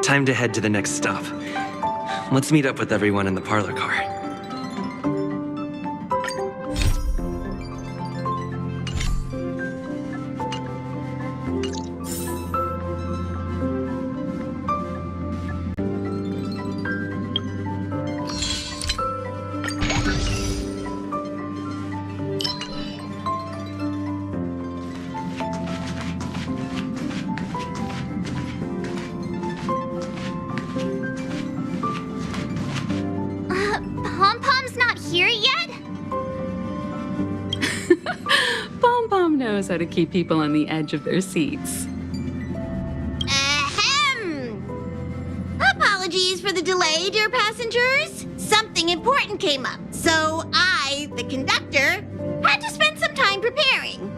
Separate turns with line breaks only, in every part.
Time to head to the next stop. Let's meet up with everyone in the parlor car.
How to keep people on the edge of their seats.
Ahem! Apologies for the delay, dear passengers. Something important came up, so I, the conductor, had to spend some time preparing.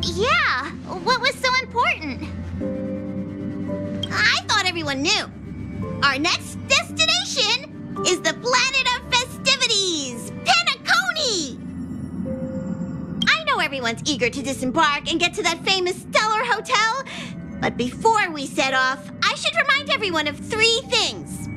Yeah, what was so important? I thought everyone knew. Our next destination is the planet of festivities, Penacony! I know everyone's eager to disembark and get to that famous Stellar Hotel, but before we set off, I should remind everyone of 3 things.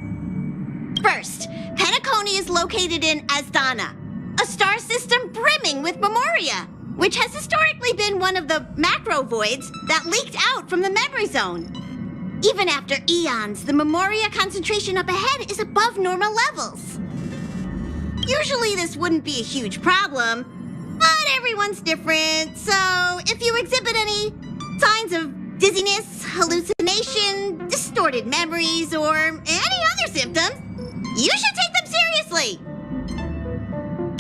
First, Penacony is located in Asdana, a star system brimming with memoria, which has historically been one of the macro voids that leaked out from the memory zone. Even after eons, the memoria concentration up ahead is above normal levels. Usually this wouldn't be a huge problem, but everyone's different, so if you exhibit any signs of dizziness, hallucination, distorted memories, or any other symptoms, you should take them seriously.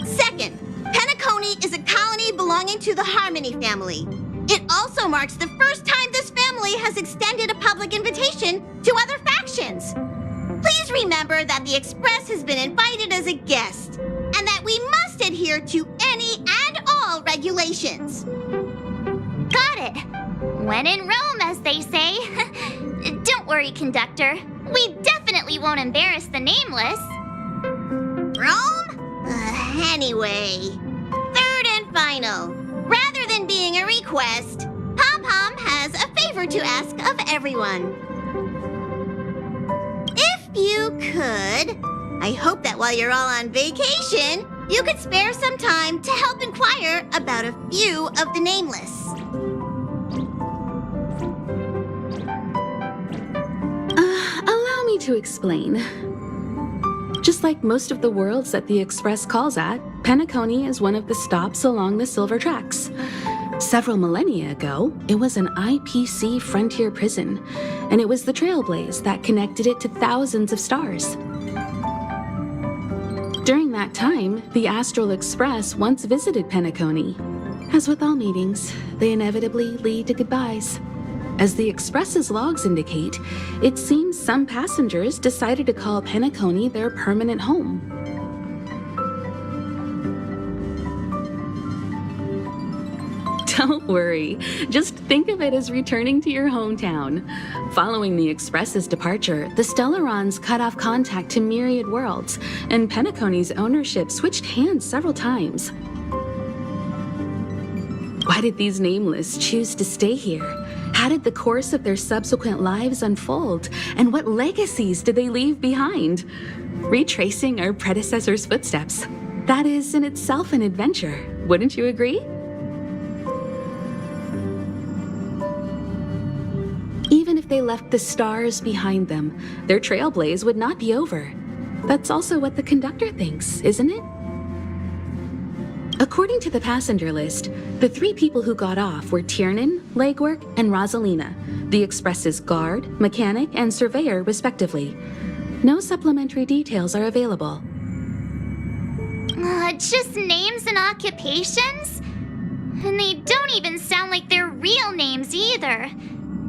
Second, Penacony is a colony belonging to the Harmony family. It also marks the first time this family has extended a public invitation to other factions. Please remember that the Express has been invited as a guest, and that we must adhere to any and all regulations.
Got it. When in Rome, as they say. Don't worry, conductor. We definitely won't embarrass the nameless.
Rome? Anyway, third and final. Rather than being a request, Pom-Pom has a favor to ask of everyone. If you could, I hope that while you're all on vacation, you could spare some time to help inquire about a few of the nameless.
Allow me to explain. Just like most of the worlds that the Express calls at, Penacony is one of the stops along the Silver Tracks. Several millennia ago, it was an IPC frontier prison, and it was the Trailblaze that connected it to thousands of stars. During that time, the Astral Express once visited Penacony. As with all meetings, they inevitably lead to goodbyes. As the Express's logs indicate, it seems some passengers decided to call Penacony their permanent home. Don't Don't worry. Just think of it as returning to your hometown. Following the Express's departure, the Stellarons cut off contact to myriad worlds, and Penacony's ownership switched hands several times. Why did these nameless choose to stay here? How did the course of their subsequent lives unfold? And what legacies did they leave behind? Retracing our predecessors' footsteps. That is in itself an adventure, wouldn't you agree? Even if they left the stars behind them, their trailblaze would not be over. That's also what the conductor thinks, isn't it? According to the passenger list, the 3 people who got off were Tiernan, Legwork, and Rosalina, the Express's guard, mechanic, and surveyor, respectively. No supplementary details are available.
Just names and occupations? And they don't even sound like their real names either.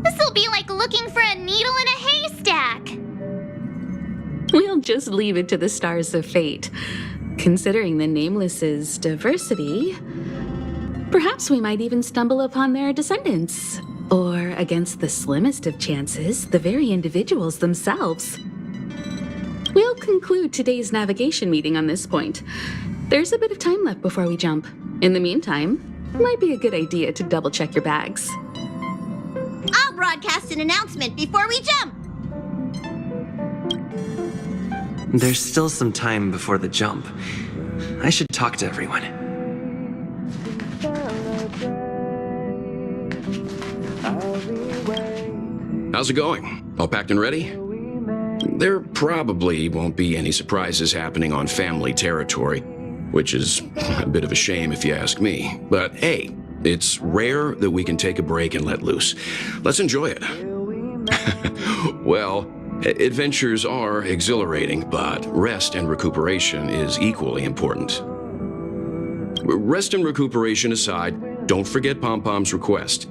This'll be like looking for a needle in a haystack.
We'll just leave it to the stars of fate. Considering the Nameless's diversity, perhaps we might even stumble upon their descendants. Or, against the slimmest of chances, the very individuals themselves. We'll conclude today's navigation meeting on this point. There's a bit of time left before we jump. In the meantime, it might be a good idea to double-check your bags.
I'll broadcast an announcement before we jump.
There's still some time before the jump. I should talk to everyone.
How's it going? All packed and ready? There probably won't be any surprises happening on family territory, which is a bit of a shame if you ask me. But hey, it's rare that we can take a break and let loose. Let's enjoy it. Well, adventures are exhilarating, but rest and recuperation is equally important. Rest and recuperation aside, don't forget Pom-Pom's request.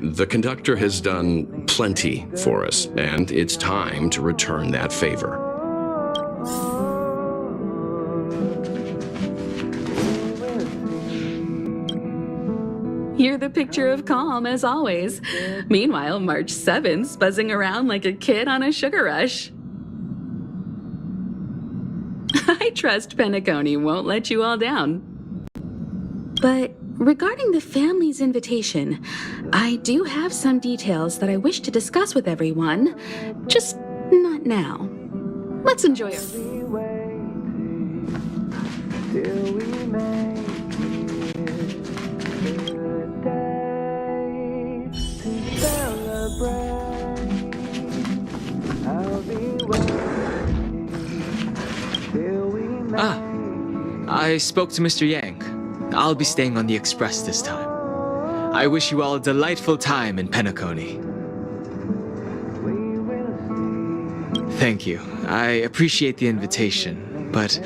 The conductor has done plenty for us, and it's time to return that favor.
You're the picture of calm, as always. Meanwhile, March 7th's buzzing around like a kid on a sugar rush. I trust Penacony won't let you all down. But regarding the family's invitation, I do have some details that I wish to discuss with everyone, just not now. Let's enjoy it.
I spoke to Mr. Yang. I'll be staying on the Express this time. I wish you all a delightful time in Penacony. Thank you. I appreciate the invitation, but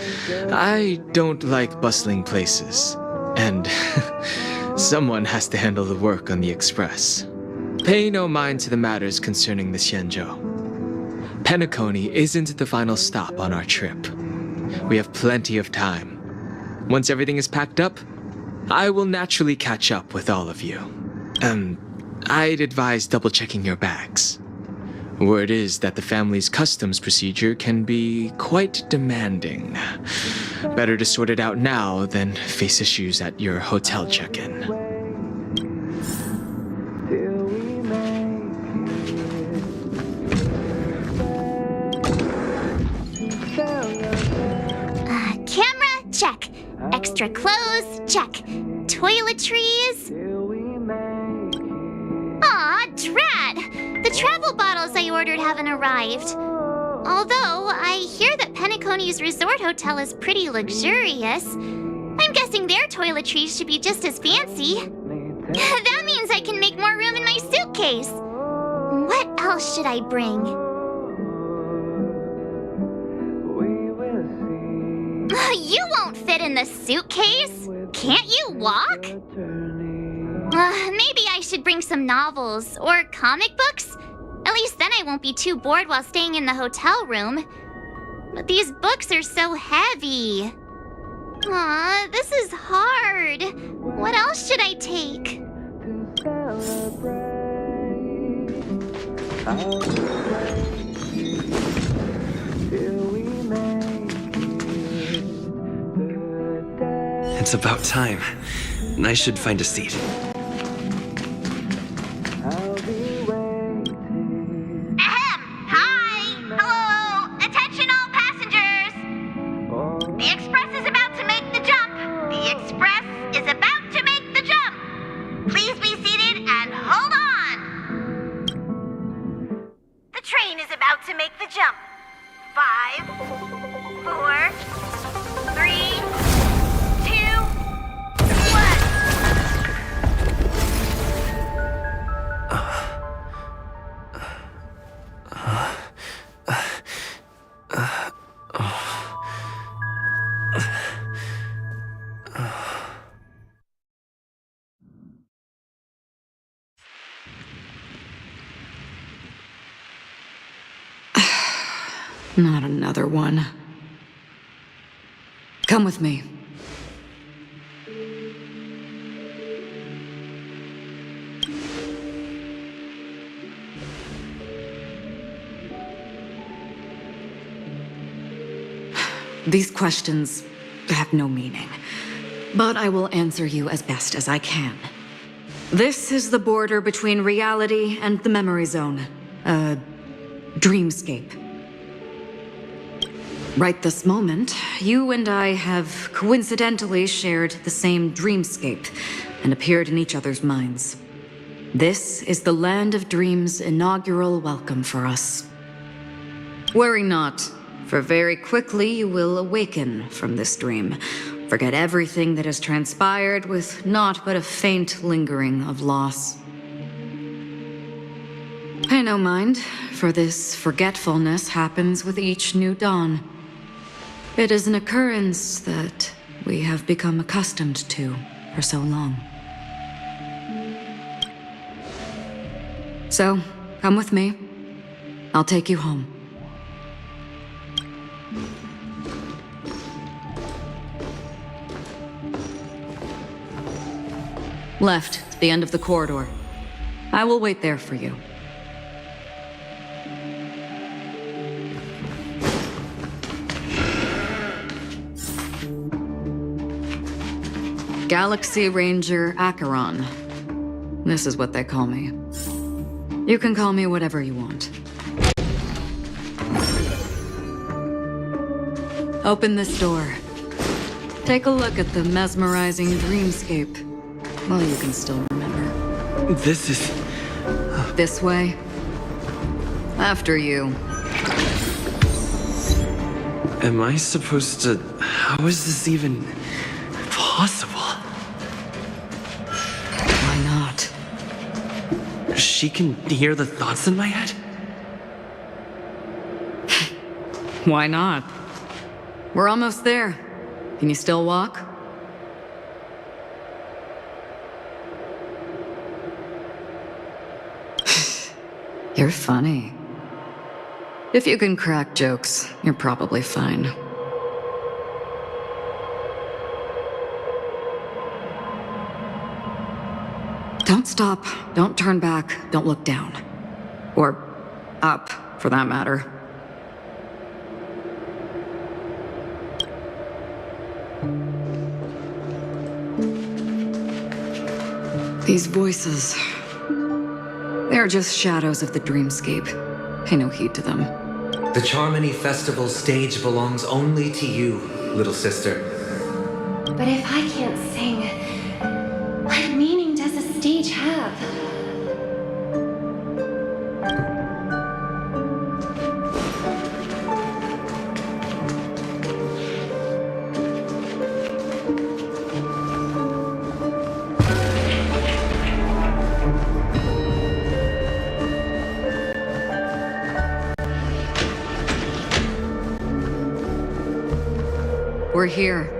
I don't like bustling places. And someone has to handle the work on the Express. Pay no mind to the matters concerning the Xianzhou. Penacony isn't the final stop on our trip. We have plenty of time. Once everything is packed up, I will naturally catch up with all of you. I'd advise double-checking your bags. Word is that the family's customs procedure can be quite demanding. Better to sort it out now than face issues at your hotel check-in.
Camera, check. Extra clothes, check. Toiletries. Aw, drat! The travel bottles I ordered haven't arrived. Although, I hear that Penacony's resort hotel is pretty luxurious. I'm guessing their toiletries should be just as fancy. That means I can make more room in my suitcase. What else should I bring? You won't fit in the suitcase. Can't you walk? Maybe I should bring some novels or comic books. At least then I won't be too bored while staying in the hotel room. But these books are so heavy. Aw, this is hard. What else should I take?
It's about time. I should find a seat.
Ahem! Hi! Hello! Attention all passengers! The express is about to make the jump! The express is about to make the jump! Please be seated and hold on! The train is about to make the jump. 5, 4, 3, 2, 1.
Not another one. Come with me. These questions have no meaning, but I will answer you as best as I can. This is the border between reality and the memory zone, a dreamscape. Right this moment, you and I have coincidentally shared the same dreamscape and appeared in each other's minds. This is the Land of Dreams' inaugural welcome for us. Worry not, for very quickly you will awaken from this dream, forget everything that has transpired with naught but a faint lingering of loss. Pay no mind, for this forgetfulness happens with each new dawn. It is an occurrence that we have become accustomed to for so long. So, come with me. I'll take you home. Left, at the end of the corridor. I will wait there for you. Galaxy Ranger Acheron. This is what they call me. You can call me whatever you want. Open this door. Take a look at the mesmerizing dreamscape. Well, you can still remember.
This is...
This way. After you.
Am I supposed to... How is this even possible?
Why not?
She can hear the thoughts in my head?
Why not? We're almost there. Can you still walk? You're funny. If you can crack jokes, you're probably fine. Don't stop, don't turn back, don't look down. Or up, for that matter. These voices... they're just shadows of the dreamscape. Pay no heed to them.
The Charmony Festival stage belongs only to you, little sister.
But if I can't sing, what meaning does a stage have?
We're here.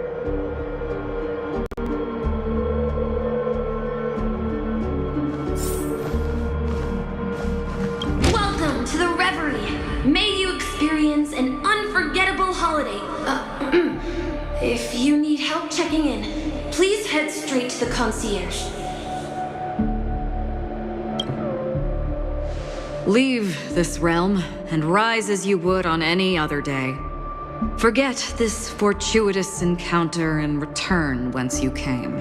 Welcome to the Reverie. May you experience an unforgettable holiday. If you need help checking in, please head straight to the concierge.
Leave this realm and rise as you would on any other day. Forget this fortuitous encounter and return whence you came.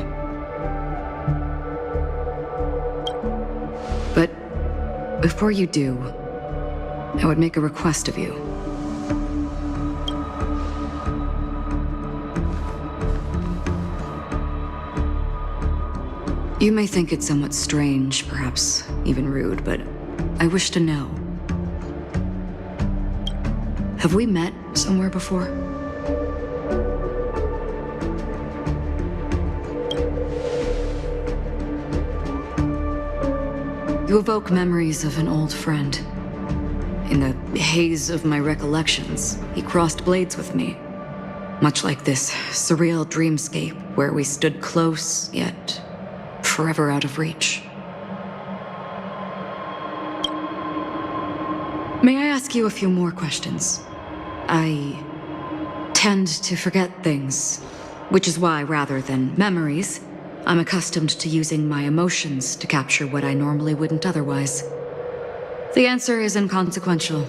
But before you do, I would make a request of you. You may think it somewhat strange, perhaps even rude, but I wish to know. Have we met somewhere before? You evoke memories of an old friend. In the haze of my recollections, he crossed blades with me. Much like this surreal dreamscape where we stood close, yet forever out of reach. May I ask you a few more questions? I tend to forget things, which is why, rather than memories, I'm accustomed to using my emotions to capture what I normally wouldn't otherwise. The answer is inconsequential.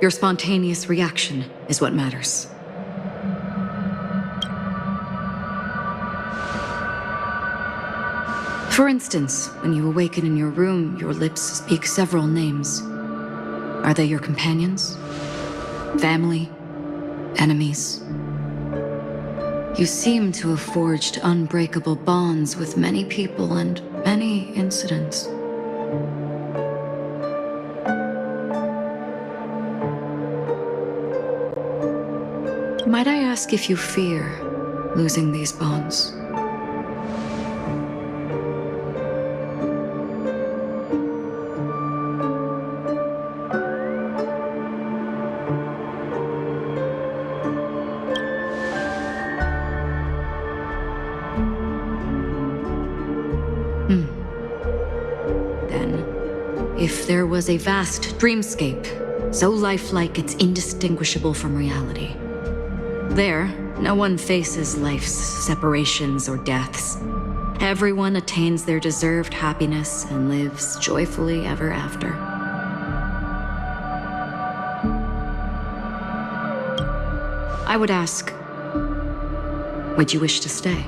Your spontaneous reaction is what matters. For instance, when you awaken in your room, your lips speak several names. Are they your companions? Family? Enemies? You seem to have forged unbreakable bonds with many people and many incidents. Might I ask if you fear losing these bonds? If there was a vast dreamscape, so lifelike it's indistinguishable from reality. There, no one faces life's separations or deaths. Everyone attains their deserved happiness and lives joyfully ever after. I would ask, would you wish to stay?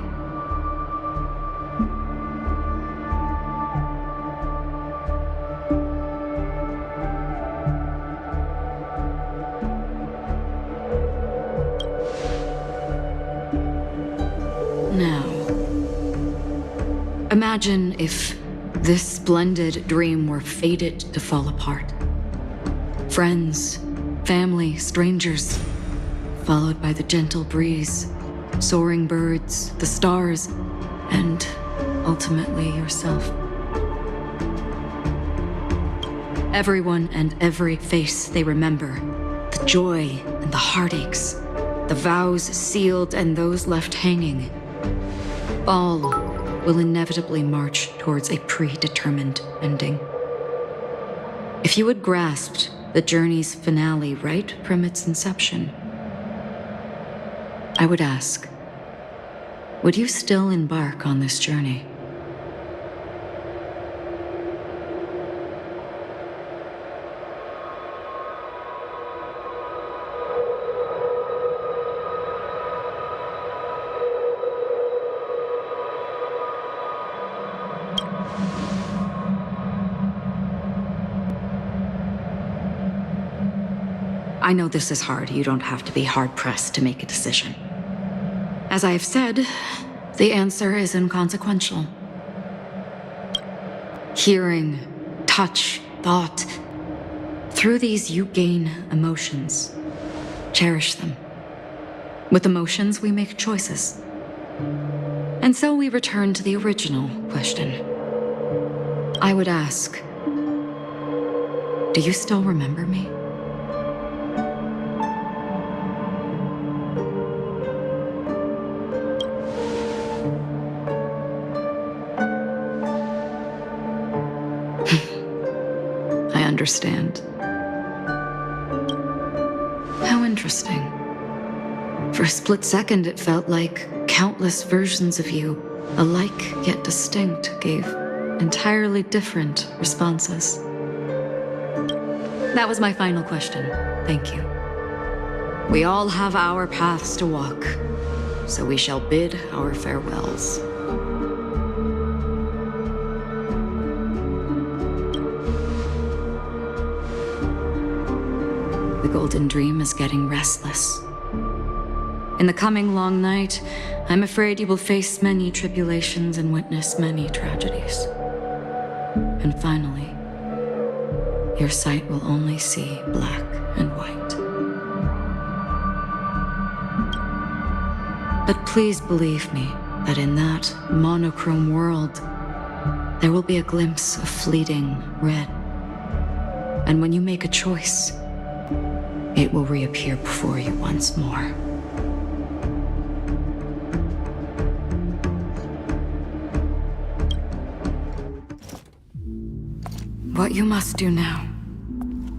Imagine if this splendid dream were fated to fall apart. Friends, family, strangers, followed by the gentle breeze, soaring birds, the stars, and ultimately yourself. Everyone and every face they remember, the joy and the heartaches, the vows sealed and those left hanging, all will inevitably march towards a predetermined ending. If you had grasped the journey's finale right from its inception, I would ask, would you still embark on this journey? I know this is hard. You don't have to be hard-pressed to make a decision. As I have said, the answer is inconsequential. Hearing, touch, thought. Through these you gain emotions. Cherish them. With emotions, we make choices. And so we return to the original question. I would ask, do you still remember me? Understand. How interesting. For a split second, it felt like countless versions of you, alike yet distinct, gave entirely different responses. That was my final question. Thank you. We all have our paths to walk, so we shall bid our farewells. The Golden Dream is getting restless. In the coming long night, I'm afraid you will face many tribulations and witness many tragedies. And finally, your sight will only see black and white. But please believe me that in that monochrome world, there will be a glimpse of fleeting red. And when you make a choice, it will reappear before you once more. What you must do now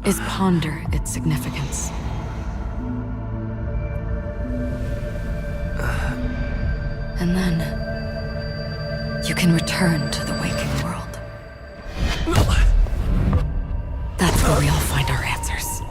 is ponder its significance. And then you can return to the waking world. That's where we all find our answers.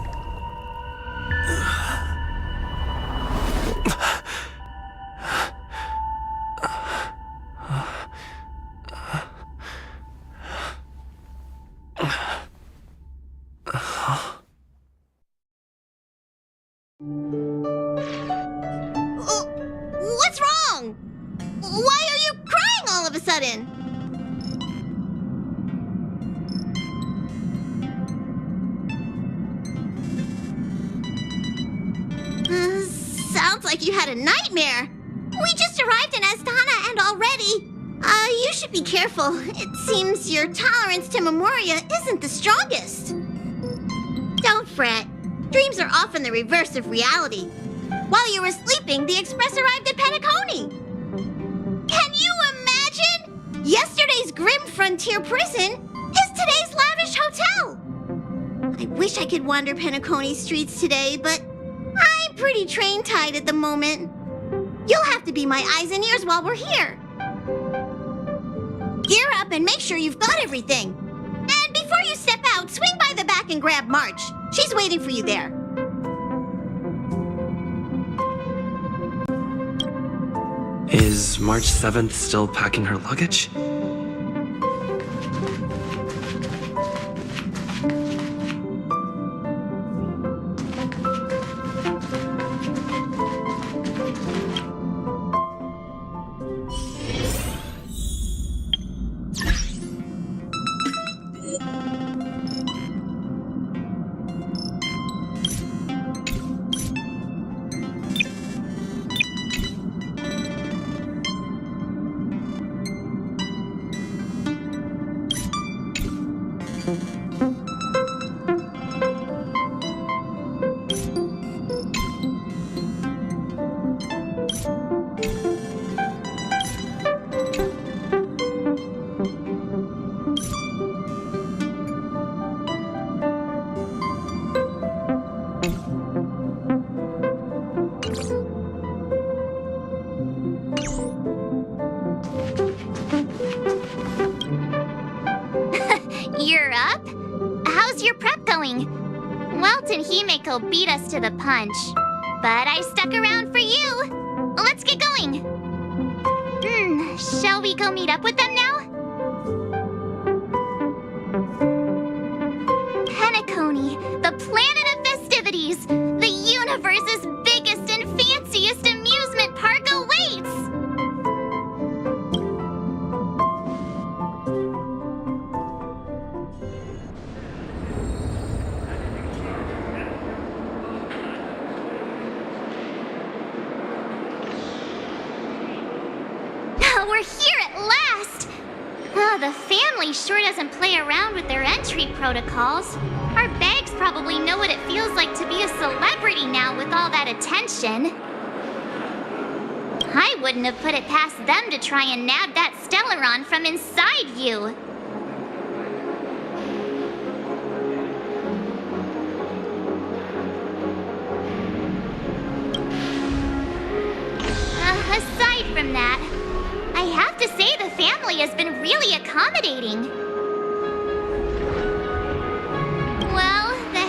What's wrong? Why are you crying all of a sudden? Sounds like you had a nightmare. We just arrived in Astana and already... you should be careful. It seems your tolerance to Memoria isn't the strongest. Don't fret. Dreams are often the reverse of reality. While you were sleeping, the express arrived at Penacony. Can you imagine? Yesterday's grim frontier prison is today's lavish hotel. I wish I could wander Penacony streets today, but I'm pretty train-tied at the moment. You'll have to be my eyes and ears while we're here. Gear up and make sure you've got everything. And before you step out, swing by the back and grab March. She's waiting for you there.
Is March 7th still packing her luggage?
You're up? How's your prep going? Welt and Himeko beat us to the punch, but I stuck around for you. Let's get going. Shall we go meet up with them now? Penacony, the planet of festivities, the universe's biggest and fanciest amusement park awaits! We're here at last! The family sure doesn't play around with their entry protocols. Our bags probably know what it feels like to be a celebrity now with all that attention. I wouldn't have put it past them to try and nab that Stellaron from inside you. Aside from that, I have to say the family has been really accommodating. Well, the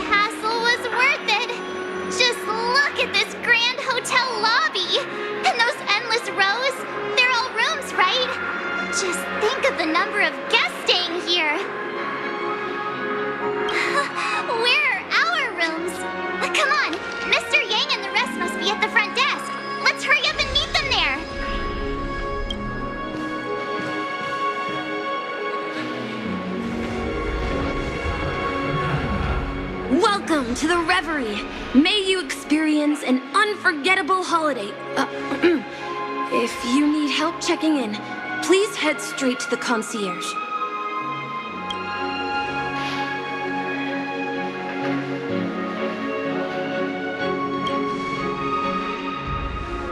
Welcome to the Reverie. May you experience an unforgettable holiday. If you need help checking in, please head straight to the concierge.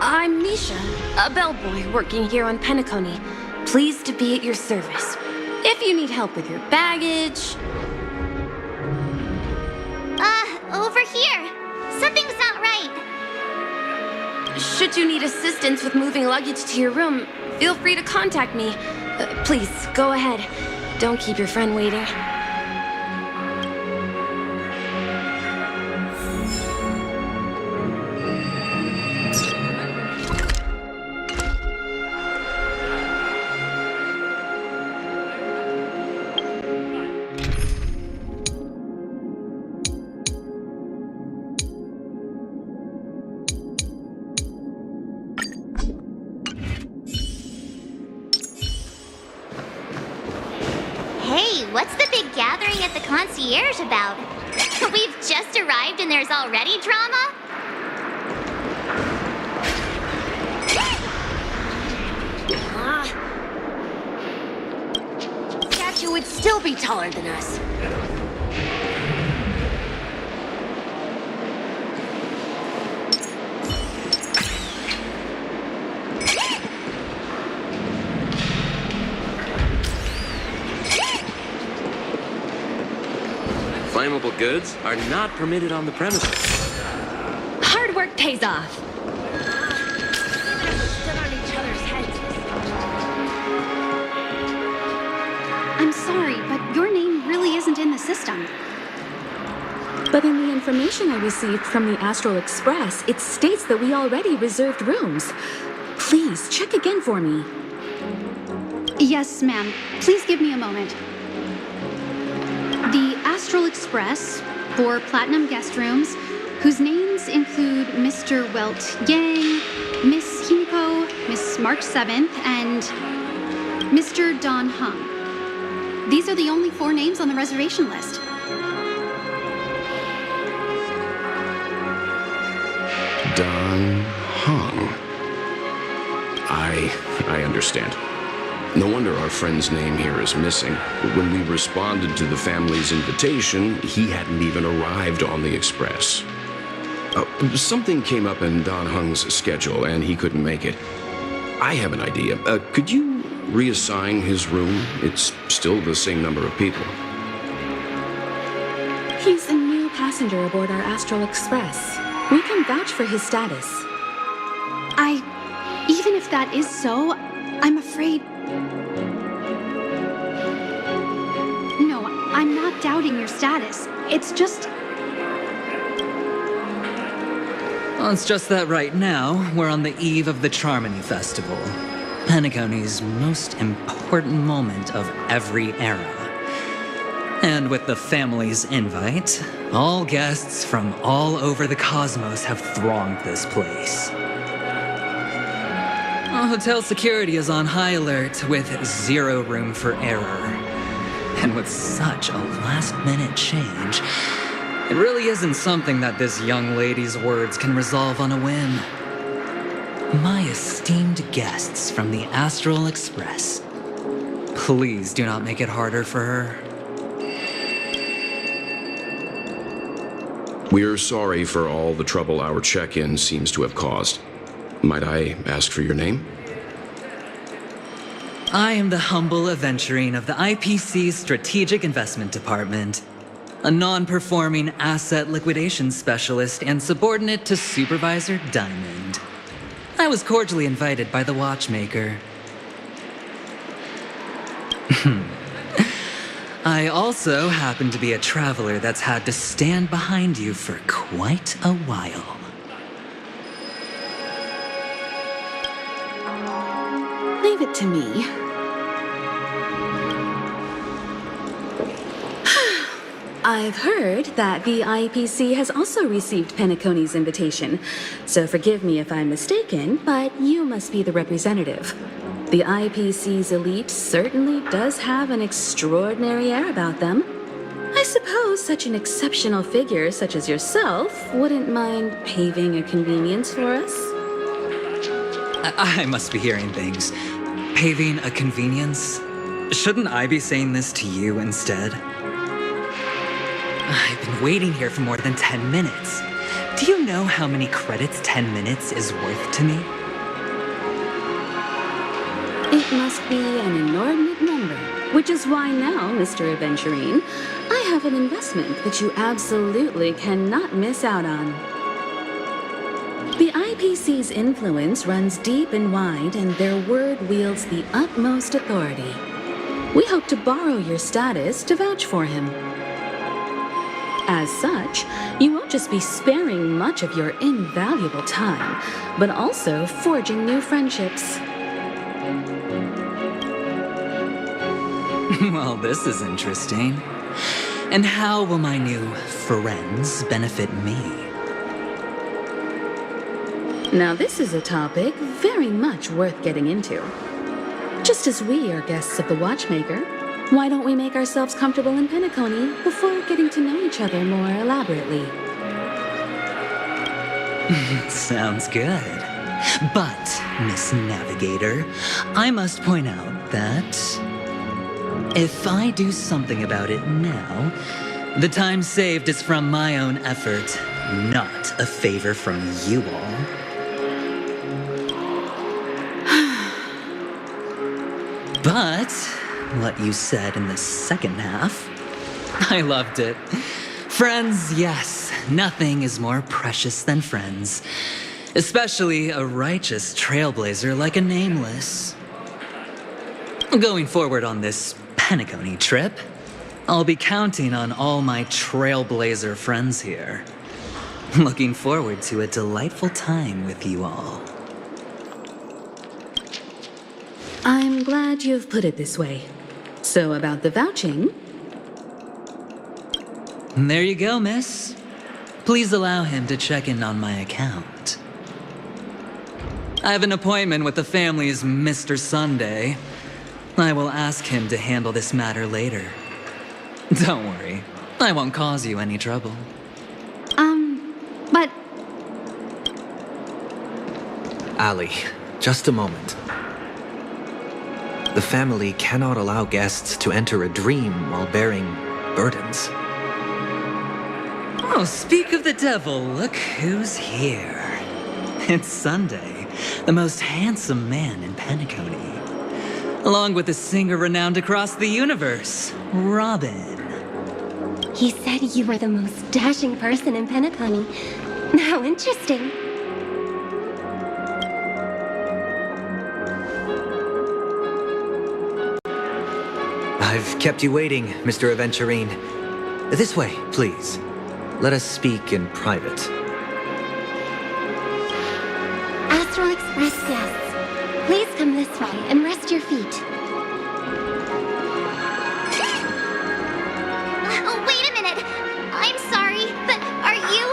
I'm Misha, a bellboy working here on Penacony. Pleased to be at your service. If you need help with your baggage...
Over here. Something's not right.
Should you need assistance with moving luggage to your room, feel free to contact me. Please, go ahead. Don't keep your friend waiting.
Hey, what's the big gathering at the concierge about? We've just arrived and there's already drama?
Statue would still be taller than us.
Flammable goods are not permitted on the premises.
Hard work pays off.
I'm sorry, but your name really isn't in the system.
But in the information I received from the Astral Express, it states that we already reserved rooms. Please, check again for me.
Yes, ma'am. Please give me a moment. The Astral Express for Platinum Guest Rooms, whose names include Mr. Welt Yang, Miss Himiko, Miss March 7th, and Mr. Don Hung. These are the only 4 names on the reservation list.
Don Hung. I understand. No wonder our friend's name here is missing. When we responded to the family's invitation, he hadn't even arrived on the express. Something came up in Don Hung's schedule, and he couldn't make it. I have an idea. Could you reassign his room? It's still the same number of people.
He's a new passenger aboard our Astral Express. We can vouch for his status.
Even if that is so, I'm afraid... No, I'm not doubting your status. It's just...
Well, it's just that right now, we're on the eve of the Charmony Festival. Penacony's most important moment of every era. And with the family's invite, all guests from all over the cosmos have thronged this place. Hotel security is on high alert with 0 room for error. And with such a last-minute change, it really isn't something that this young lady's words can resolve on a whim. My esteemed guests from the Astral Express, please do not make it harder for her.
We're sorry for all the trouble our check-in seems to have caused. Might I ask for your name?
I am the humble aventurine of the IPC's Strategic Investment Department, a non-performing asset liquidation specialist and subordinate to Supervisor Diamond. I was cordially invited by the watchmaker. I also happen to be a traveler that's had to stand behind you for quite a while.
Leave it to me. I've heard that the IPC has also received Penacony's invitation, so forgive me if I'm mistaken, but you must be the representative. The IPC's elite certainly does have an extraordinary air about them. I suppose such an exceptional figure such as yourself wouldn't mind paving a convenience for us?
I must be hearing things. Paving a convenience? Shouldn't I be saying this to you instead? I've been waiting here for more than 10 minutes. Do you know how many credits 10 minutes is worth to me?
It must be an inordinate number, which is why now, Mr. Aventurine, I have an investment that you absolutely cannot miss out on. The IPC's influence runs deep and wide, and their word wields the utmost authority. We hope to borrow your status to vouch for him. As such, you won't just be sparing much of your invaluable time, but also forging new friendships.
Well, this is interesting. And how will my new friends benefit me?
Now this is a topic very much worth getting into. Just as we are guests of the Watchmaker, why don't we make ourselves comfortable in Penacony before getting to know each other more elaborately?
Sounds good. But, Miss Navigator, I must point out that if I do something about it now, the time saved is from my own effort, not a favor from you all. But what you said in the second half, I loved it. Friends, yes, nothing is more precious than friends, especially a righteous trailblazer like a Nameless. Going forward on this Penacony trip, I'll be counting on all my trailblazer friends here. Looking forward to a delightful time with you all.
I'm glad you've put it this way. So about the vouching...
There you go, miss. Please allow him to check in on my account. I have an appointment with the family's Mr. Sunday. I will ask him to handle this matter later. Don't worry, I won't cause you any trouble.
But...
Ali, just a moment. The family cannot allow guests to enter a dream while bearing burdens.
Oh, speak of the devil, look who's here. It's Sunday, the most handsome man in Penacony. Along with a singer renowned across the universe, Robin.
He said you were the most dashing person in Penacony. How interesting.
I've kept you waiting, Mr. Aventurine. This way, please. Let us speak in private.
Astral Express guests, please come this way and rest your feet.
Oh, wait a minute. I'm sorry, but are you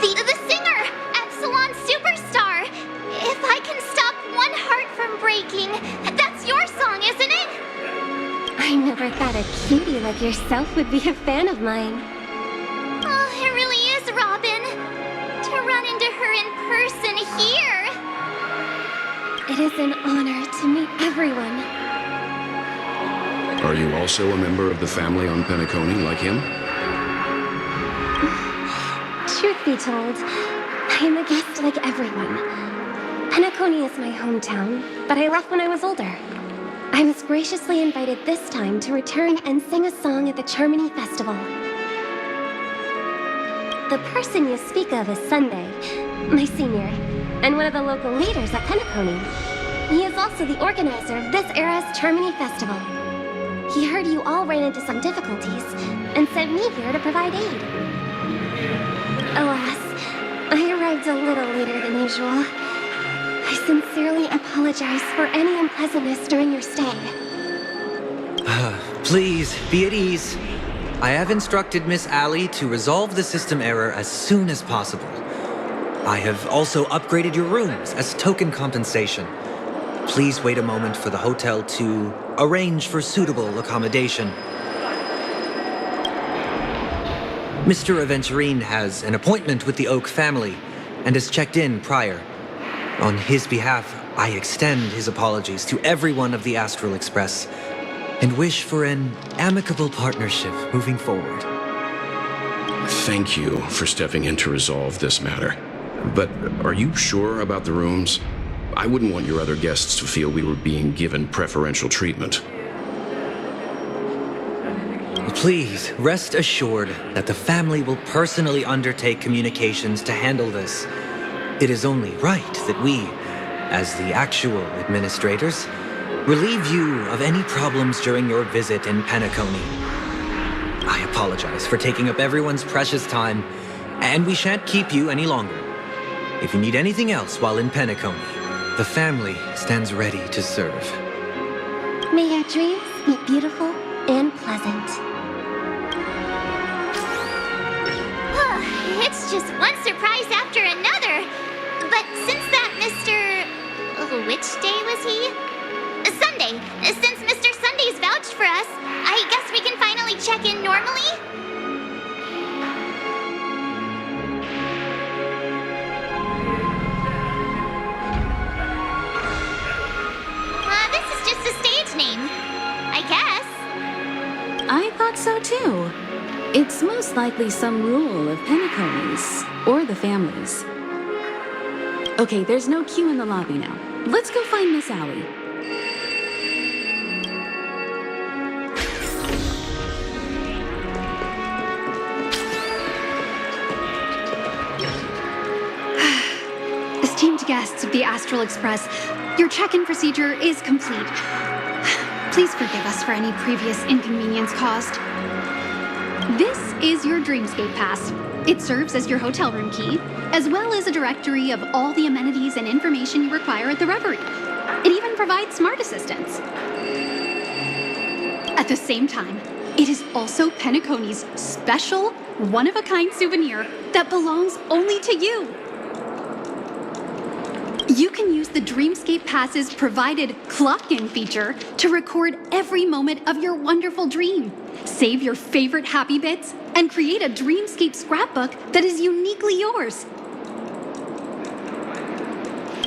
the singer, Epsilon Superstar? If I can stop one heart from breaking, that's your song, isn't it?
I never thought a cutie like yourself would be a fan of mine.
Oh, it really is, Robin. To run into her in person here.
It is an honor to meet everyone.
Are you also a member of the family on Penacony like him?
Truth be told, I am a guest like everyone. Penacony is my hometown, but I left when I was older. I was graciously invited this time to return and sing a song at the Charmony Festival. The person you speak of is Sunday, my senior, and one of the local leaders at Penacony. He is also the organizer of this era's Charmony Festival. He heard you all ran into some difficulties and sent me here to provide aid. Alas, I arrived a little later than usual. I sincerely apologize for any unpleasantness during your stay.
Please, be at ease. I have instructed Miss Ali to resolve the system error as soon as possible. I have also upgraded your rooms as token compensation. Please wait a moment for the hotel to arrange for suitable accommodation. Mr. Aventurine has an appointment with the Oak family and has checked in prior. On his behalf, I extend his apologies to everyone of the Astral Express and wish for an amicable partnership moving forward.
Thank you for stepping in to resolve this matter. But are you sure about the rooms? I wouldn't want your other guests to feel we were being given preferential treatment.
Please, rest assured that the family will personally undertake communications to handle this. It is only right that we, as the actual administrators, relieve you of any problems during your visit in Penacony. I apologize for taking up everyone's precious time, and we shan't keep you any longer. If you need anything else while in Penacony, the family stands ready to serve.
May your dreams be beautiful and pleasant.
It's just one surprise after another. But since that Mr. Which day was he? Sunday. Since Mr. Sunday's vouched for us, I guess we can finally check in normally? This is just a stage name, I guess.
I thought so too. It's most likely some rule of Penacony's, or the family's. Okay, there's no queue in the lobby now. Let's go find Miss Allie.
Esteemed guests of the Astral Express, your check-in procedure is complete. Please forgive us for any previous inconvenience caused. This is your Dreamscape Pass. It serves as your hotel room key, as well as a directory of all the amenities and information you require at the Reverie. It even provides smart assistants. At the same time, it is also Penacony's special, one-of-a-kind souvenir that belongs only to you. You can use the Dreamscape Pass's provided clock-in feature to record every moment of your wonderful dream. Save your favorite happy bits and create a Dreamscape scrapbook that is uniquely yours.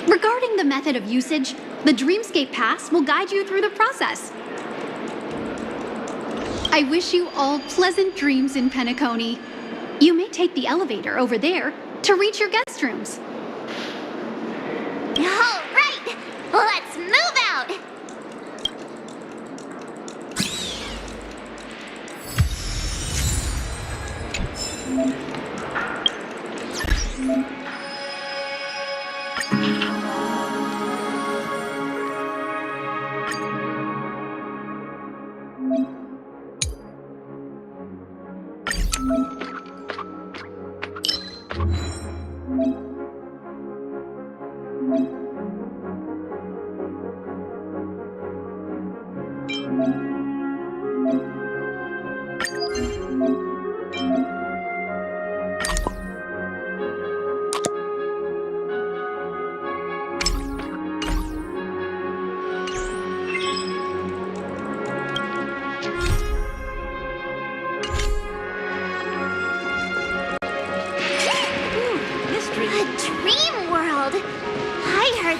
Regarding the method of usage, the Dreamscape Pass will guide you through the process. I wish you all pleasant dreams in Penacony. You may take the elevator over there to reach your guest rooms.
All right, let's move out.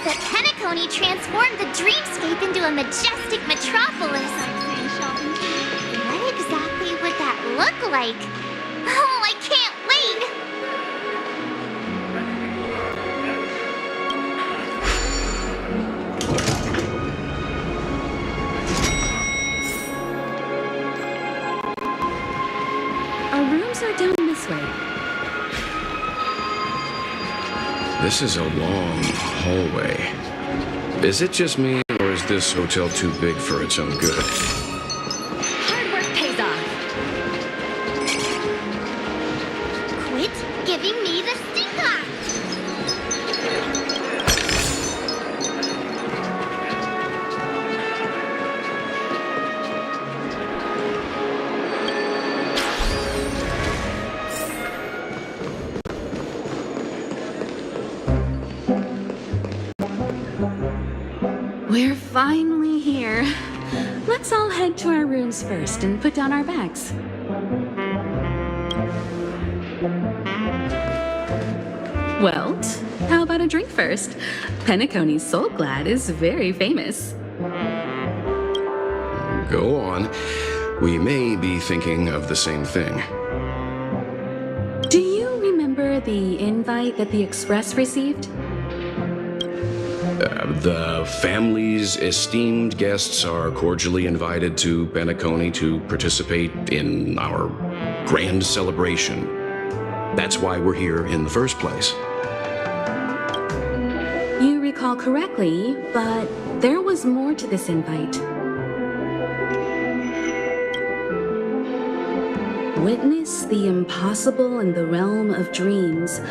That Penacony transformed the dreamscape into a majestic metropolis. What exactly would that look like? Oh, I can't wait!
Our rooms are down this way.
This is a long hallway. Is it just me, or is this hotel too big for its own good?
Hard work pays off.
Quit giving me the stink eye!
We're finally here. Let's all head to our rooms first and put down our bags. Well, how about a drink first? Penacony's Soul Glad is very famous.
Go on. We may be thinking of the same thing.
Do you remember the invite that the Express received?
The family's esteemed guests are cordially invited to Penacony to participate in our grand celebration. That's why we're here in the first place.
You recall correctly, but there was more to this invite. Witness the impossible in the realm of dreams.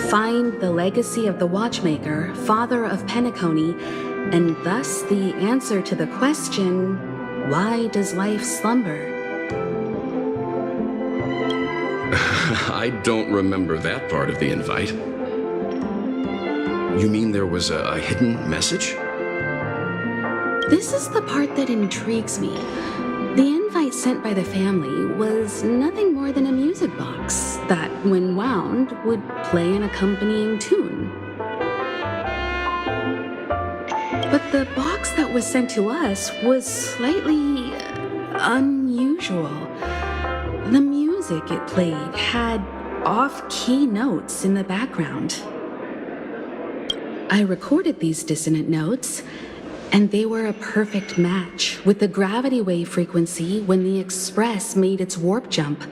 Find the legacy of the watchmaker, father of Penacony, and thus the answer to the question, why does life slumber?
I don't remember that part of the invite. You mean there was a hidden message?
This is the part that intrigues me. The invite sent by the family was nothing more than a music box that, when wound, would play an accompanying tune. But the box that was sent to us was slightly unusual. The music it played had off-key notes in the background. I recorded these dissonant notes, and they were a perfect match with the gravity wave frequency when the Express made its warp jump.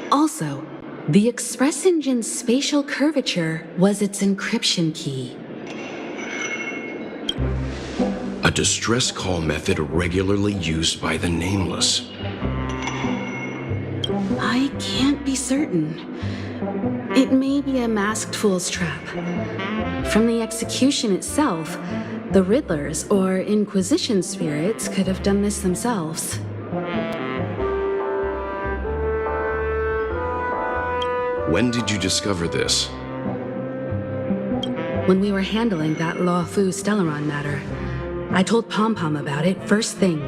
Also, the Express engine's spatial curvature was its encryption key.
A distress call method regularly used by the Nameless.
I can't be certain. It may be a masked fool's trap. From the execution itself, the Riddlers or Inquisition spirits could have done this themselves.
When did you discover this?
When we were handling that Law Fu Stellaron matter, I told Pom Pom about it first thing.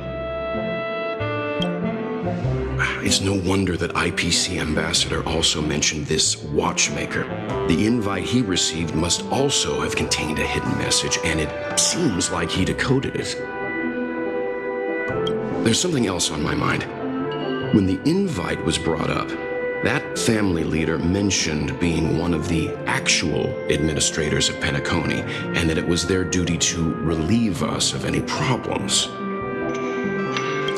It's no wonder that IPC Ambassador also mentioned this watchmaker. The invite he received must also have contained a hidden message, and it seems like he decoded it. There's something else on my mind. When the invite was brought up, that family leader mentioned being one of the actual administrators of Penacony, and that it was their duty to relieve us of any problems.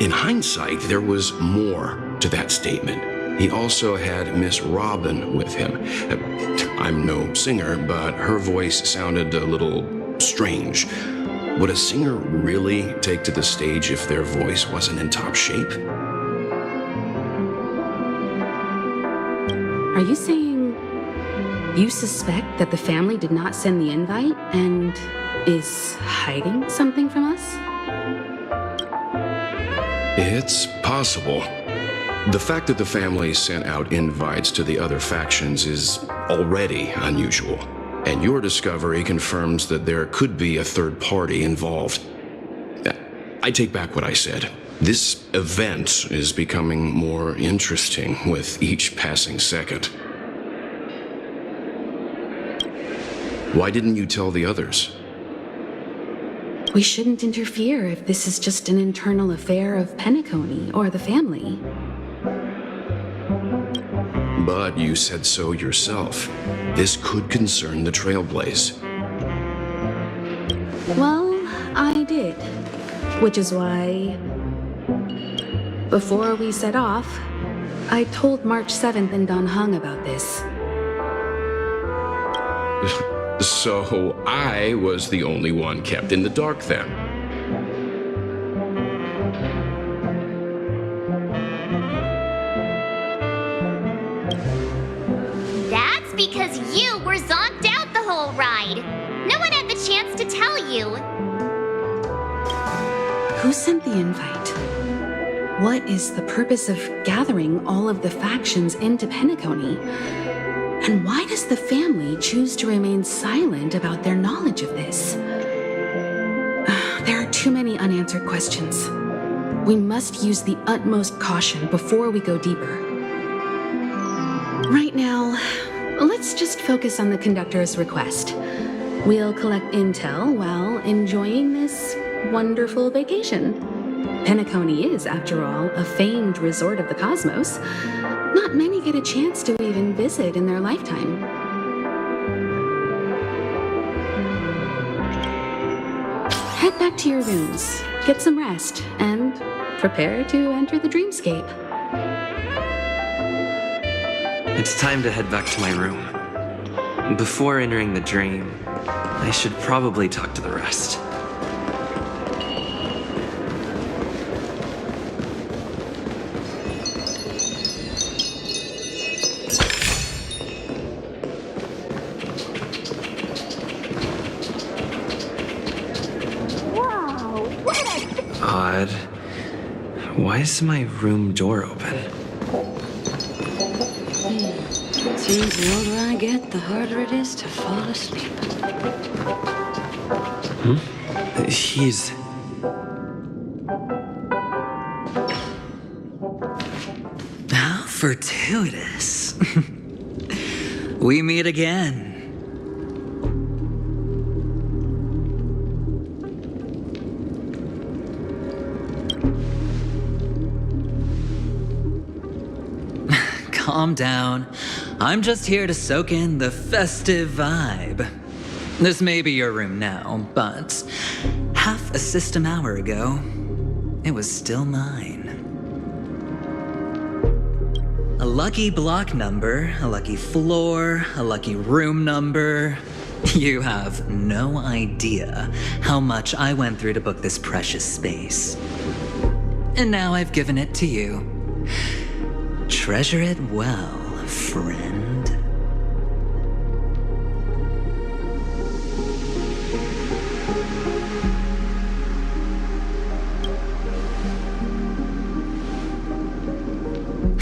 In hindsight, there was more to that statement. He also had Miss Robin with him. I'm no singer, but her voice sounded a little strange. Would a singer really take to the stage if their voice wasn't in top shape?
Are you saying you suspect that the family did not send the invite and is hiding something from us?
It's possible. The fact that the family sent out invites to the other factions is already unusual, and your discovery confirms that there could be a third party involved. I take back what I said. This event is becoming more interesting with each passing second. Why didn't you tell the others?
We shouldn't interfere if this is just an internal affair of Penacony or the family.
But you said so yourself. This could concern the Trailblaze.
Well, I did. Which is why, before we set off, I told March 7th and Don Hung about this.
So I was the only one kept in the dark then.
That's because you were zonked out the whole ride. No one had the chance to tell you.
Who sent the invite? What is the purpose of gathering all of the factions into Penacony? And why does the family choose to remain silent about their knowledge of this? There are too many unanswered questions. We must use the utmost caution before we go deeper. Right now, let's just focus on the conductor's request. We'll collect intel while enjoying this wonderful vacation. Penacony is, after all, a famed resort of the cosmos. Not many get a chance to even visit in their lifetime. Head back to your rooms, get some rest, and prepare to enter the dreamscape.
It's time to head back to my room. Before entering the dream, I should probably talk to the rest. Odd. Why is my room door open?
Seems the older I get, the harder it is to fall asleep.
He's...
How fortuitous. We meet again. Calm down. I'm just here to soak in the festive vibe. This may be your room now, but half a system hour ago, it was still mine. A lucky block number, a lucky floor, a lucky room number. You have no idea how much I went through to book this precious space. And now I've given it to you. Treasure it well, friend.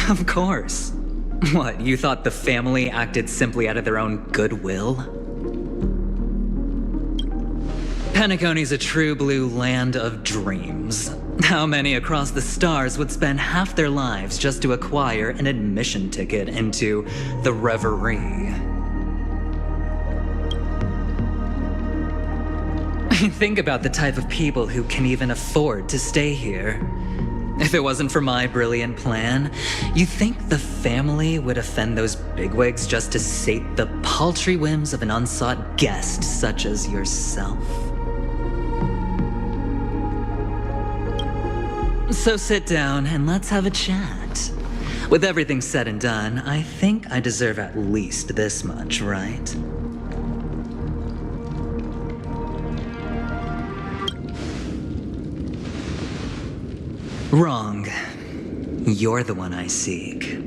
Of course. What, you thought the family acted simply out of their own goodwill? Penacony's a true blue land of dreams. How many across the stars would spend half their lives just to acquire an admission ticket into the reverie? Think about the type of people who can even afford to stay here. If it wasn't for my brilliant plan, you think the family would offend those bigwigs just to sate the paltry whims of an unsought guest such as yourself? So sit down and let's have a chat. With everything said and done, I think I deserve at least this much, right? Wrong. You're the one I seek.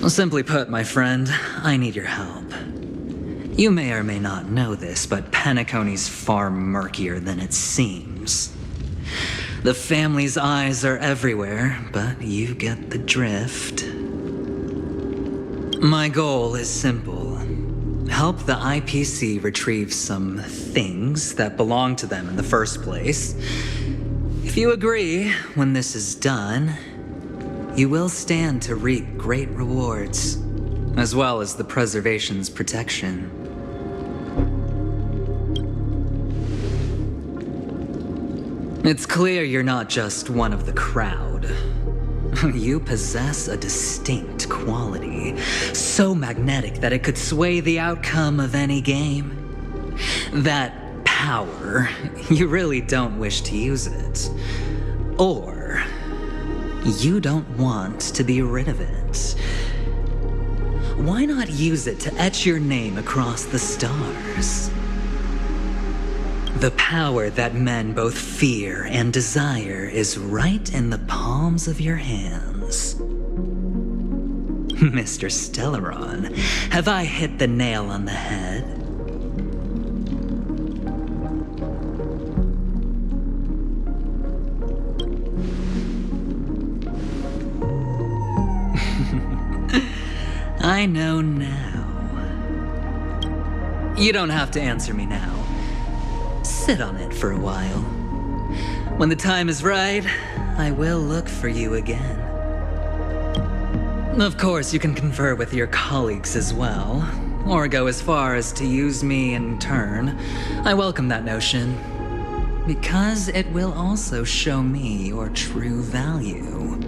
Simply put, my friend, I need your help. You may or may not know this, but Penacony's far murkier than it seems. The family's eyes are everywhere, but you get the drift. My goal is simple. Help the IPC retrieve some things that belong to them in the first place. If you agree, when this is done, you will stand to reap great rewards, as well as the preservation's protection. It's clear you're not just one of the crowd. You possess a distinct quality, so magnetic that it could sway the outcome of any game. That power, you really don't wish to use it. Or, you don't want to be rid of it. Why not use it to etch your name across the stars? The power that men both fear and desire is right in the palms of your hands. Mr. Stellaron, have I hit the nail on the head? I know now. You don't have to answer me now. Sit on it for a while. When the time is right, I will look for you again. Of course, you can confer with your colleagues as well, or go as far as to use me in turn. I welcome that notion, because it will also show me your true value.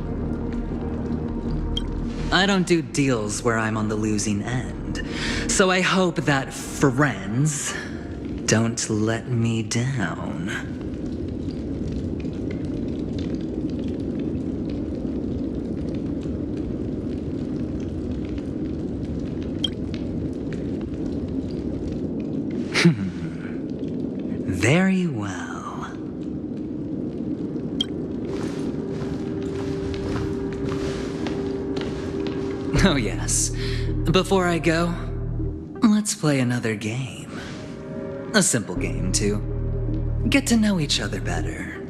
I don't do deals where I'm on the losing end, so I hope that friends don't let me down. Very well. Oh yes. Before I go, let's play another game. A simple game to get to know each other better.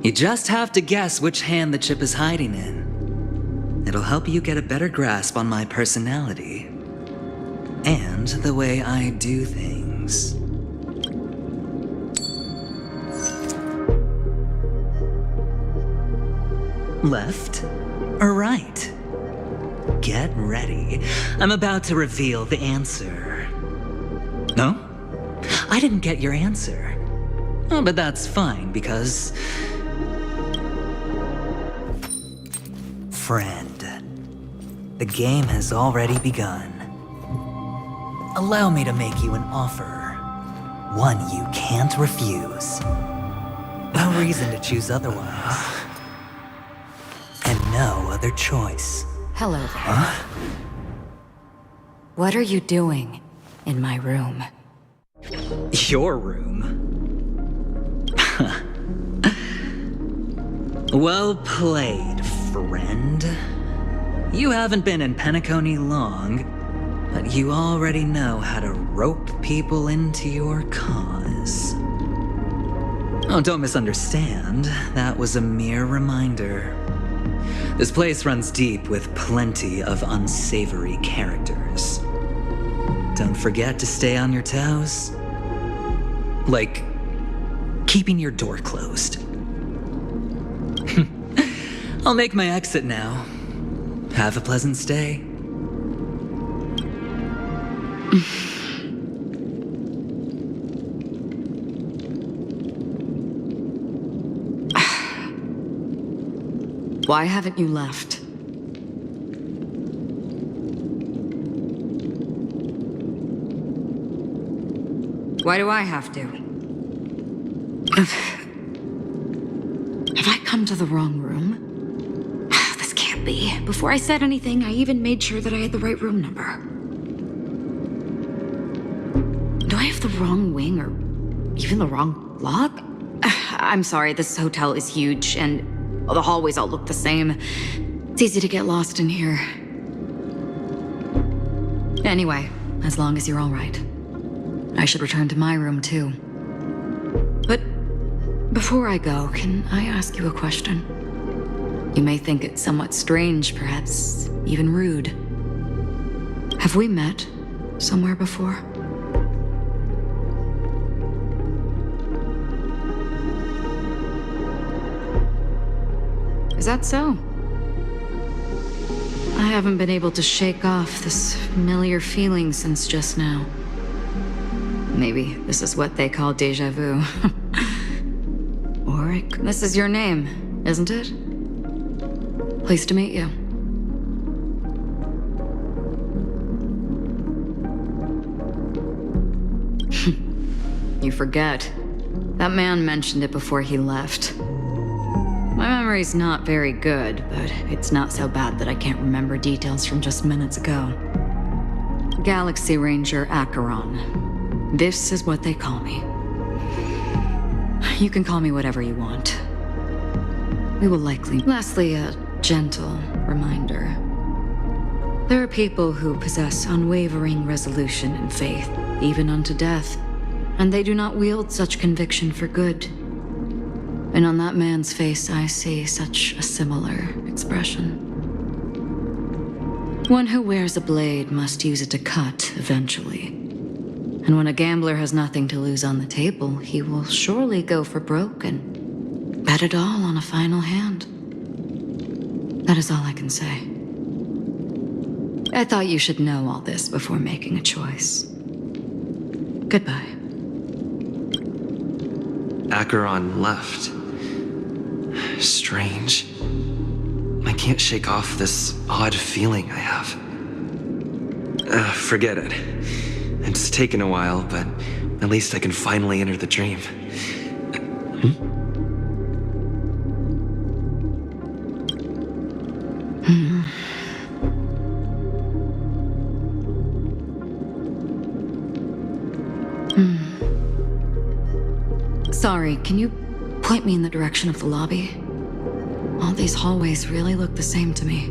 You just have to guess which hand the chip is hiding in. It'll help you get a better grasp on my personality and the way I do things. Left or right? Get ready. I'm about to reveal the answer. No? I didn't get your answer. Oh, but that's fine because... Friend, the game has already begun. Allow me to make you an offer. One you can't refuse. No reason to choose otherwise. And no other choice.
Hello there.
Huh?
What are you doing in my room?
Your room? Well played, friend. You haven't been in Penacony long, but you already know how to rope people into your cause. Oh, don't misunderstand. That was a mere reminder. This place runs deep with plenty of unsavory characters. Don't forget to stay on your toes. Like, keeping your door closed. I'll make my exit now. Have a pleasant stay.
Why haven't you left? Why do I have to? Have I come to the wrong room? This can't be. Before I said anything, I even made sure that I had the right room number. Do I have the wrong wing or even the wrong lock? I'm sorry, this hotel is huge and the hallways all look the same. It's easy to get lost in here. Anyway, as long as you're all right. I should return to my room too. But before I go, can I ask you a question? You may think it somewhat strange, perhaps even rude. Have we met somewhere before? Is that so? I haven't been able to shake off this familiar feeling since just now. Maybe this is what they call déjà vu. Or this is your name, isn't it? Pleased to meet you. You forget. That man mentioned it before he left. My memory's not very good, but it's not so bad that I can't remember details from just minutes ago. Galaxy Ranger Acheron. This is what they call me. You can call me whatever you want. We will likely... Lastly, a gentle reminder. There are people who possess unwavering resolution and faith, even unto death, and they do not wield such conviction for good. And on that man's face, I see such a similar expression. One who wears a blade must use it to cut eventually. And when a gambler has nothing to lose on the table, he will surely go for broke and bet it all on a final hand. That is all I can say. I thought you should know all this before making a choice. Goodbye.
Acheron left. Strange. I can't shake off this odd feeling I have. Forget it. It's taken a while, but at least I can finally enter the dream.
Sorry, can you point me in the direction of the lobby? All these hallways really look the same to me.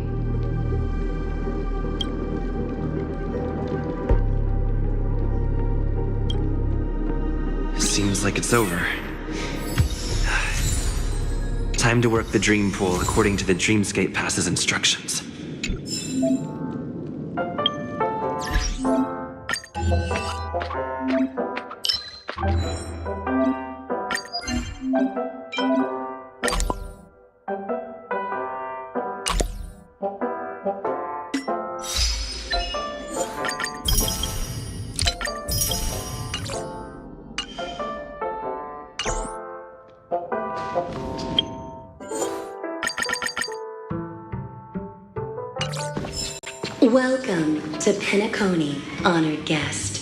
Seems like it's over. Time to work the dream pool according to the Dreamscape Pass's instructions.
Welcome to Penacony, honored guest.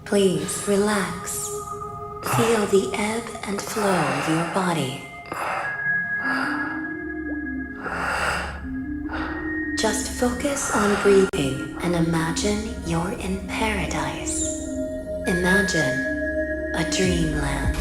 Please relax. Feel the ebb and flow of your body. Just focus on breathing and imagine you're in paradise. Imagine a dreamland.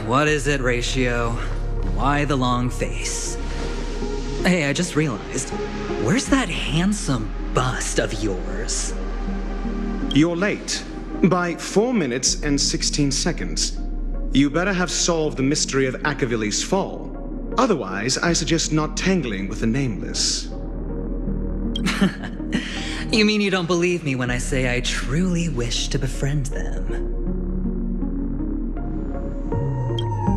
What is it, Ratio? Why the long face? Hey, I just realized, where's that handsome bust of yours?
You're late. By 4 minutes and 16 seconds. You better have solved the mystery of Akavili's fall. Otherwise, I suggest not tangling with the nameless.
You mean you don't believe me when I say I truly wish to befriend them?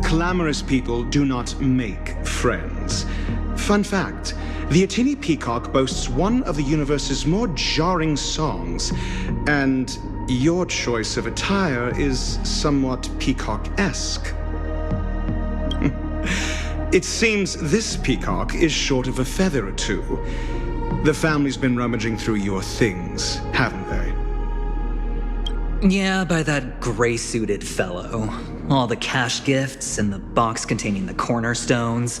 Clamorous people do not make friends. Fun fact, the Atini Peacock boasts one of the universe's more jarring songs, and your choice of attire is somewhat peacock-esque. It seems this peacock is short of a feather or two. The family's been rummaging through your things, haven't they?
Yeah, by that gray-suited fellow. All the cash gifts and the box containing the cornerstones.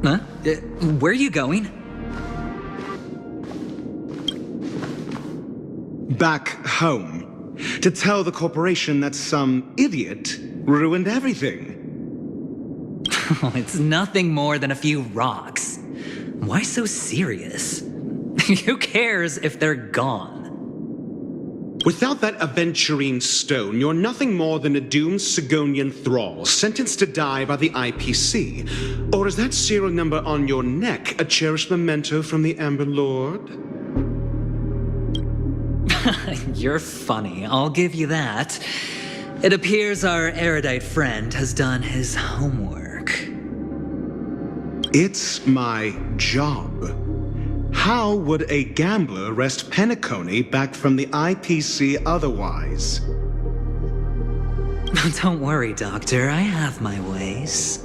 Huh? Where are you going?
Back home. To tell the corporation that some idiot ruined everything.
It's nothing more than a few rocks. Why so serious? Who cares if they're gone?
Without that aventurine stone, you're nothing more than a doomed Sigonian thrall, sentenced to die by the IPC. Or is that serial number on your neck a cherished memento from the Amber Lord?
You're funny, I'll give you that. It appears our erudite friend has done his homework.
It's my job. How would a gambler wrest Penacony back from the IPC otherwise?
Don't worry, Doctor, I have my ways.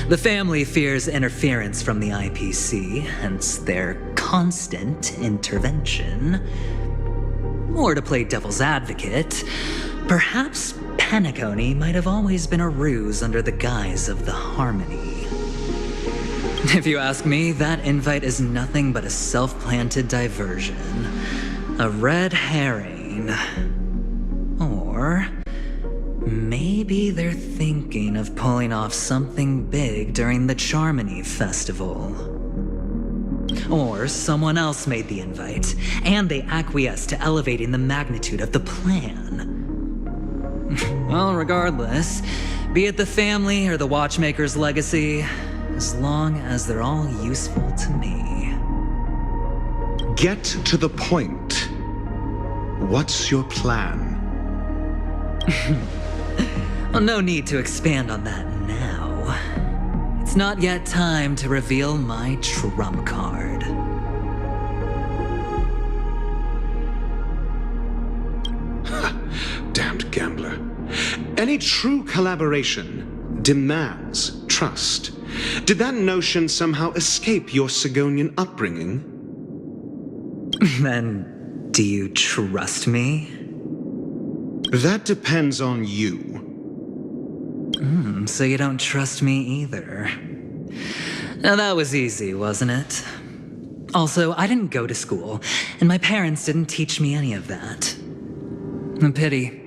The family fears interference from the IPC, hence their constant intervention. Or to play devil's advocate, perhaps Penacony might have always been a ruse under the guise of the Harmony. If you ask me, that invite is nothing but a self-planted diversion. A red herring. Or maybe they're thinking of pulling off something big during the Charmony Festival. Or someone else made the invite, and they acquiesced to elevating the magnitude of the plan. Well, regardless, be it the family or the watchmaker's legacy, as long as they're all useful to me.
Get to the point. What's your plan?
Well, no need to expand on that now. It's not yet time to reveal my trump card.
Damned gambler. Any true collaboration demands trust. Did that notion somehow escape your Sigonian upbringing?
Then, do you trust me?
That depends on you.
So you don't trust me either. Now that was easy, wasn't it? Also, I didn't go to school, and my parents didn't teach me any of that. A pity.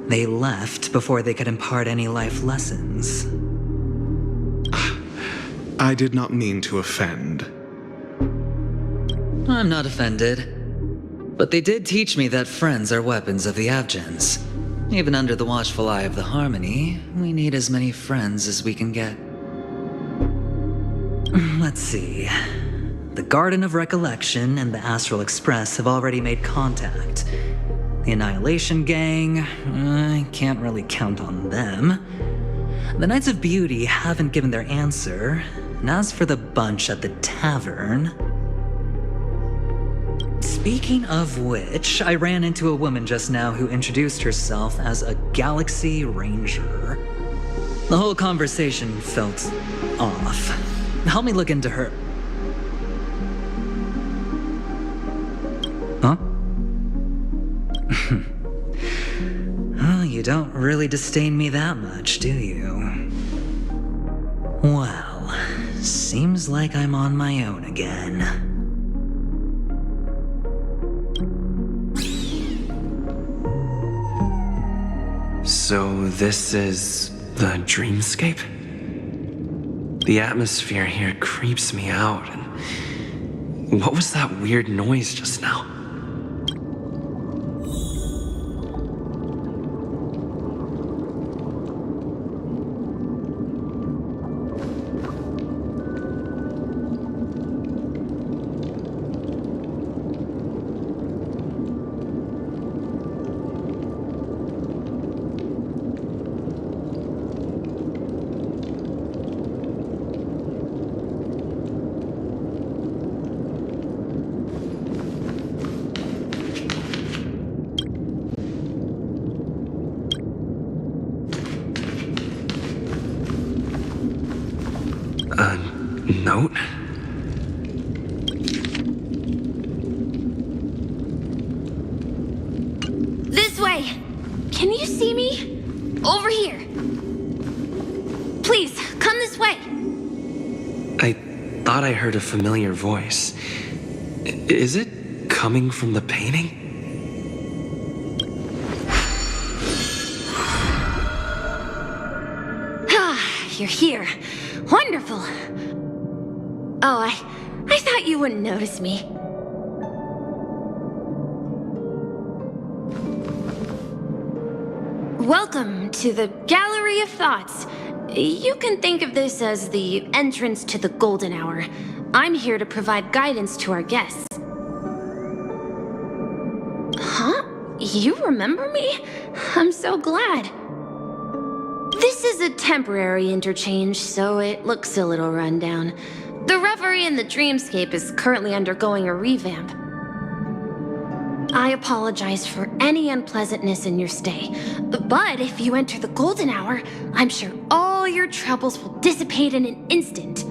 They left before they could impart any life lessons.
I did not mean to offend.
I'm not offended. But they did teach me that friends are weapons of the Abgens. Even under the watchful eye of the Harmony, we need as many friends as we can get. Let's see. The Garden of Recollection and the Astral Express have already made contact. The Annihilation Gang, I can't really count on them. The Knights of Beauty haven't given their answer. And as for the bunch at the tavern... Speaking of which, I ran into a woman just now who introduced herself as a Galaxy Ranger. The whole conversation felt off. Help me look into her. Huh? Oh, you don't really disdain me that much, do you? Well, seems like I'm on my own again.
So this is the dreamscape? The atmosphere here creeps me out, and what was that weird noise just now? Note?
This way! Can you see me? Over here. Please, come this way.
I thought I heard a familiar voice. Is it coming from the painting?
You're here. Wonderful. Oh, I thought you wouldn't notice me. Welcome to the Gallery of Thoughts. You can think of this as the entrance to the Golden Hour. I'm here to provide guidance to our guests. Huh? You remember me? I'm so glad. This is a temporary interchange, so it looks a little rundown. The Reverie in the Dreamscape is currently undergoing a revamp. I apologize for any unpleasantness in your stay, but if you enter the Golden Hour, I'm sure all your troubles will dissipate in an instant.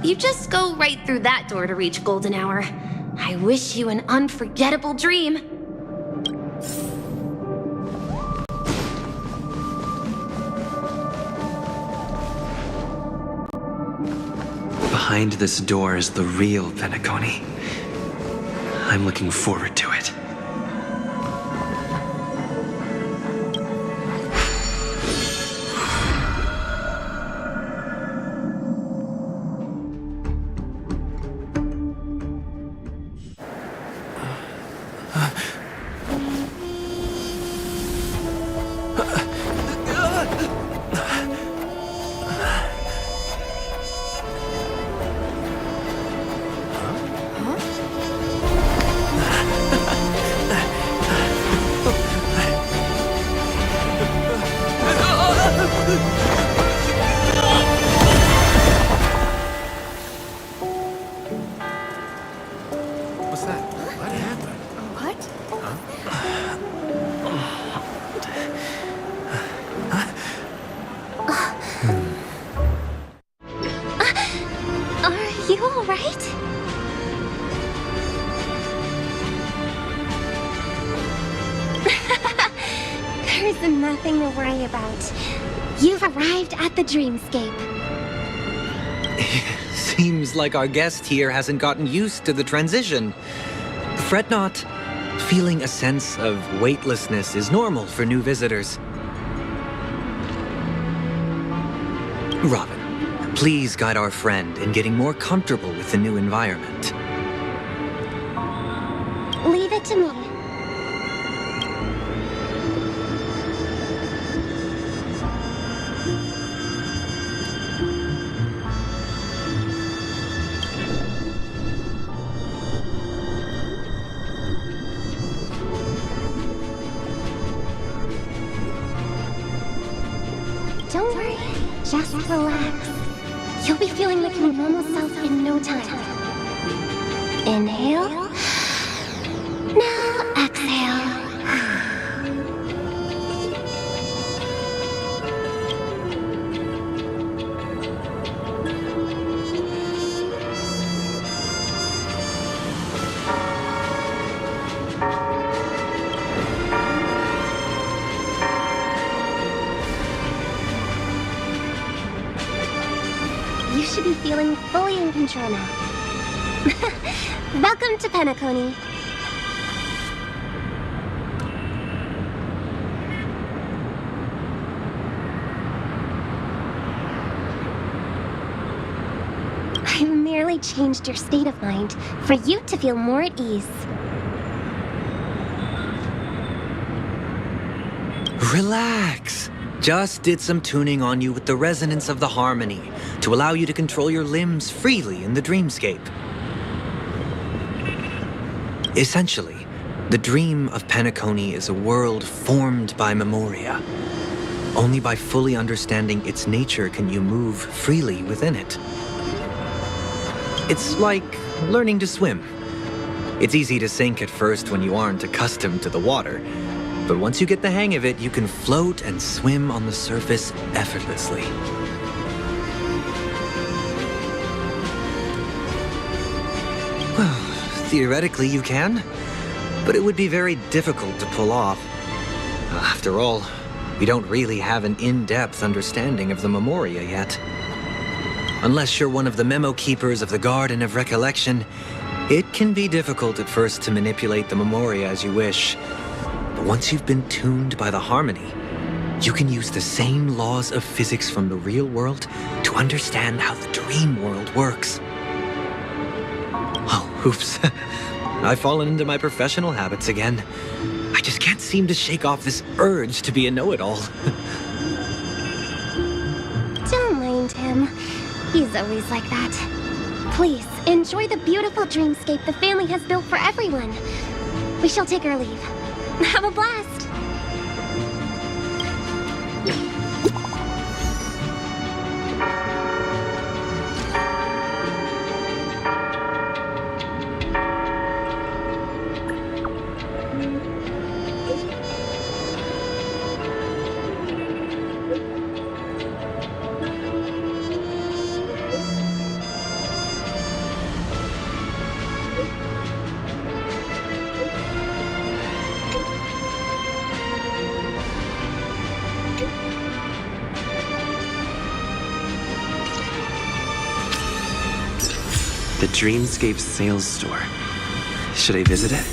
You just go right through that door to reach Golden Hour.
I wish you an unforgettable dream.
Behind this door is the real Penacony. I'm looking forward to it.
What's that? What happened?
Are you alright? There's nothing to worry about. You've arrived at the dreamscape.
Seems like our guest here hasn't gotten used to the transition. Fret not. Feeling a sense of weightlessness is normal for new visitors. Robin, please guide our friend in getting more comfortable with the new environment.
Leave it to me. Don't worry, just relax. You'll be feeling like your normal self in no time. Inhale. Now exhale. You should be feeling fully in control now. Welcome to Penacony. I merely changed your state of mind for you to feel more at ease.
Relax. Just did some tuning on you with the resonance of the harmony to allow you to control your limbs freely in the dreamscape. Essentially, the dream of Penacony is a world formed by memoria. Only by fully understanding its nature can you move freely within it. It's like learning to swim. It's easy to sink at first when you aren't accustomed to the water. But once you get the hang of it, you can float and swim on the surface effortlessly. Well, theoretically you can, but it would be very difficult to pull off. After all, we don't really have an in-depth understanding of the memoria yet. Unless you're one of the memo keepers of the Garden of Recollection, it can be difficult at first to manipulate the memoria as you wish. But once you've been tuned by the harmony, you can use the same laws of physics from the real world to understand how the dream world works. Oh, oops. I've fallen into my professional habits again. I just can't seem to shake off this urge to be a know-it-all.
Don't mind him. He's always like that. Please, enjoy the beautiful dreamscape the family has built for everyone. We shall take our leave. Have a blast!
The Dreamscape sales store. Should I visit it?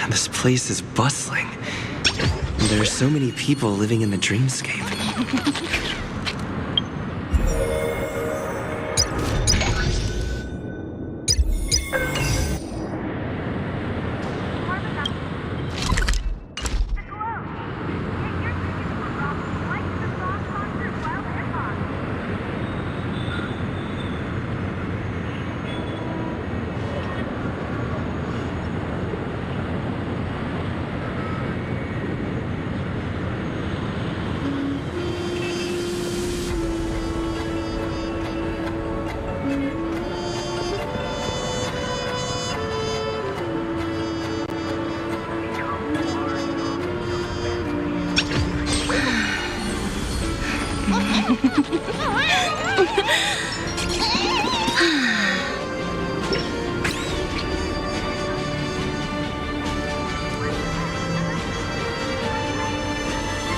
This place is bustling. There are so many people living in the Dreamscape.